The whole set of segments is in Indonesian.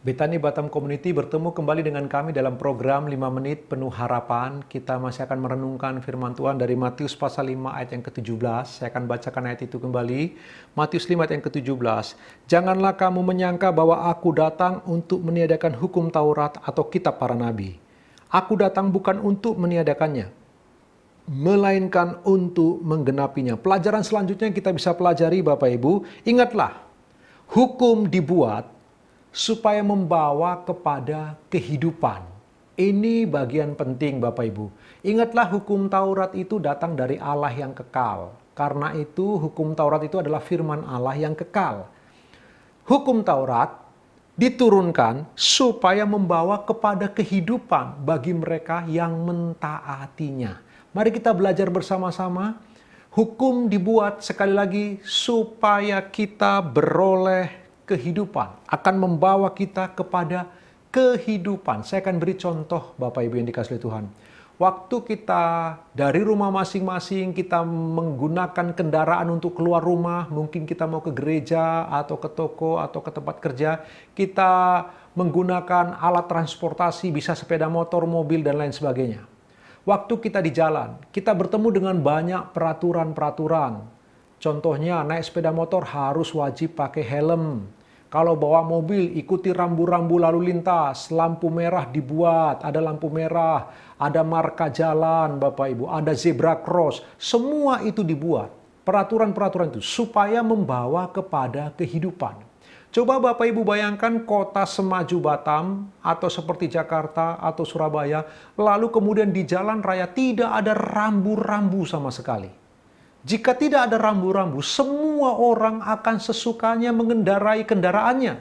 Betani Batam Community bertemu kembali dengan kami dalam program 5 menit penuh harapan. Kita masih akan merenungkan firman Tuhan dari Matius pasal 5 ayat yang ke-17. Saya akan bacakan ayat itu kembali. Matius 5 ayat yang ke-17. Janganlah kamu menyangka bahwa aku datang untuk meniadakan hukum Taurat atau kitab para nabi. Aku datang bukan untuk meniadakannya, melainkan untuk menggenapinya. Pelajaran selanjutnya yang kita bisa pelajari Bapak Ibu, ingatlah, hukum dibuat supaya membawa kepada kehidupan. Ini bagian penting Bapak Ibu. Ingatlah hukum Taurat itu datang dari Allah yang kekal. Karena itu hukum Taurat itu adalah firman Allah yang kekal. Hukum Taurat diturunkan supaya membawa kepada kehidupan bagi mereka yang mentaatinya. Mari kita belajar bersama-sama. Hukum dibuat sekali lagi supaya kita beroleh kehidupan, akan membawa kita kepada kehidupan. Saya akan beri contoh Bapak Ibu yang dikasihi Tuhan. Waktu kita dari rumah masing-masing, kita menggunakan kendaraan untuk keluar rumah, mungkin kita mau ke gereja atau ke toko atau ke tempat kerja, kita menggunakan alat transportasi, bisa sepeda motor, mobil, dan lain sebagainya. Waktu kita di jalan, kita bertemu dengan banyak peraturan-peraturan. Contohnya, naik sepeda motor harus wajib pakai helm. Kalau bawa mobil, ikuti rambu-rambu lalu lintas. Lampu merah dibuat, ada lampu merah, ada marka jalan, Bapak Ibu, ada zebra cross. Semua itu dibuat. Peraturan-peraturan itu supaya membawa kepada kehidupan. Coba Bapak Ibu bayangkan kota semaju Batam atau seperti Jakarta atau Surabaya, lalu kemudian di jalan raya tidak ada rambu-rambu sama sekali. Jika tidak ada rambu-rambu, semua orang akan sesukanya mengendarai kendaraannya.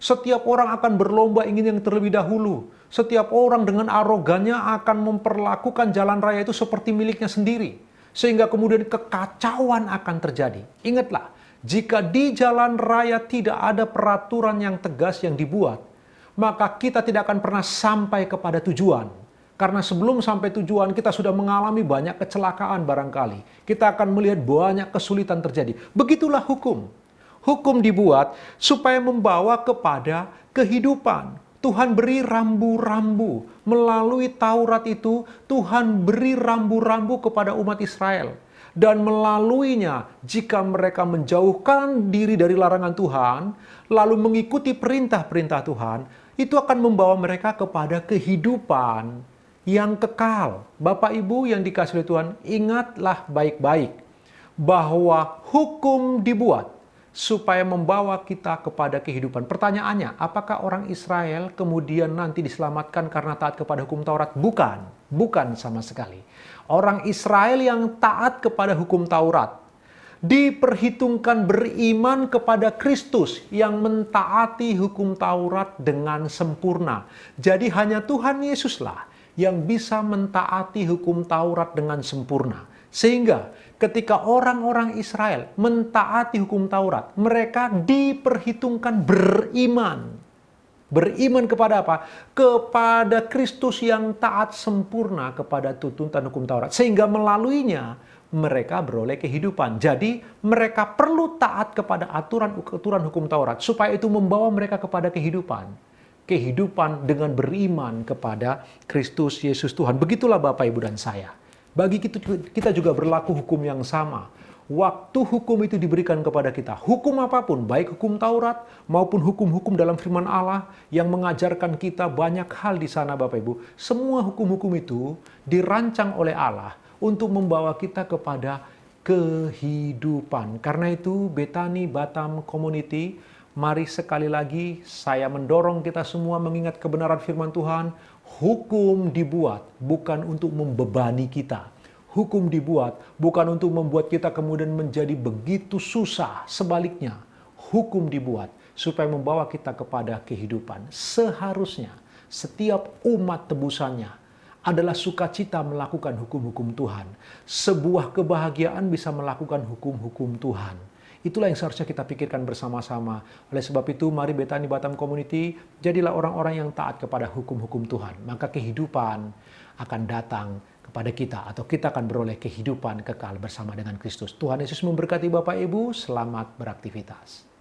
Setiap orang akan berlomba ingin yang terlebih dahulu. Setiap orang dengan arogannya akan memperlakukan jalan raya itu seperti miliknya sendiri. Sehingga kemudian kekacauan akan terjadi. Ingatlah, jika di jalan raya tidak ada peraturan yang tegas yang dibuat, maka kita tidak akan pernah sampai kepada tujuan. Karena sebelum sampai tujuan kita sudah mengalami banyak kecelakaan barangkali. Kita akan melihat banyak kesulitan terjadi. Begitulah hukum. Hukum dibuat supaya membawa kepada kehidupan. Tuhan beri rambu-rambu. Melalui Taurat itu, Tuhan beri rambu-rambu kepada umat Israel. Dan melaluinya, jika mereka menjauhkan diri dari larangan Tuhan, lalu mengikuti perintah-perintah Tuhan, itu akan membawa mereka kepada kehidupan yang kekal. Bapak Ibu yang dikasihi Tuhan, ingatlah baik-baik bahwa hukum dibuat supaya membawa kita kepada kehidupan. Pertanyaannya, apakah orang Israel kemudian nanti diselamatkan karena taat kepada hukum Taurat? Bukan, bukan sama sekali. Orang Israel yang taat kepada hukum Taurat diperhitungkan beriman kepada Kristus yang mentaati hukum Taurat dengan sempurna. Jadi hanya Tuhan Yesuslah yang bisa mentaati hukum Taurat dengan sempurna. Sehingga ketika orang-orang Israel mentaati hukum Taurat, mereka diperhitungkan beriman. Beriman kepada apa? Kepada Kristus yang taat sempurna kepada tuntutan hukum Taurat. Sehingga melaluinya mereka beroleh kehidupan. Jadi mereka perlu taat kepada aturan hukum Taurat supaya itu membawa mereka kepada kehidupan. Kehidupan dengan beriman kepada Kristus Yesus Tuhan. Begitulah Bapak Ibu dan saya. Bagi kita juga berlaku hukum yang sama. Waktu hukum itu diberikan kepada kita, hukum apapun, baik hukum Taurat maupun hukum-hukum dalam firman Allah yang mengajarkan kita banyak hal di sana Bapak Ibu. Semua hukum-hukum itu dirancang oleh Allah untuk membawa kita kepada kehidupan. Karena itu Betani Batam Community, mari sekali lagi saya mendorong kita semua mengingat kebenaran firman Tuhan. Hukum dibuat bukan untuk membebani kita. Hukum dibuat bukan untuk membuat kita kemudian menjadi begitu susah. Sebaliknya, hukum dibuat supaya membawa kita kepada kehidupan. Seharusnya setiap umat tebusannya adalah sukacita melakukan hukum-hukum Tuhan. Sebuah kebahagiaan bisa melakukan hukum-hukum Tuhan. Itulah yang seharusnya kita pikirkan bersama-sama. Oleh sebab itu, mari Betani Batam Community, jadilah orang-orang yang taat kepada hukum-hukum Tuhan. Maka kehidupan akan datang kepada kita, atau kita akan beroleh kehidupan kekal bersama dengan Kristus. Tuhan Yesus memberkati Bapak Ibu, selamat beraktivitas.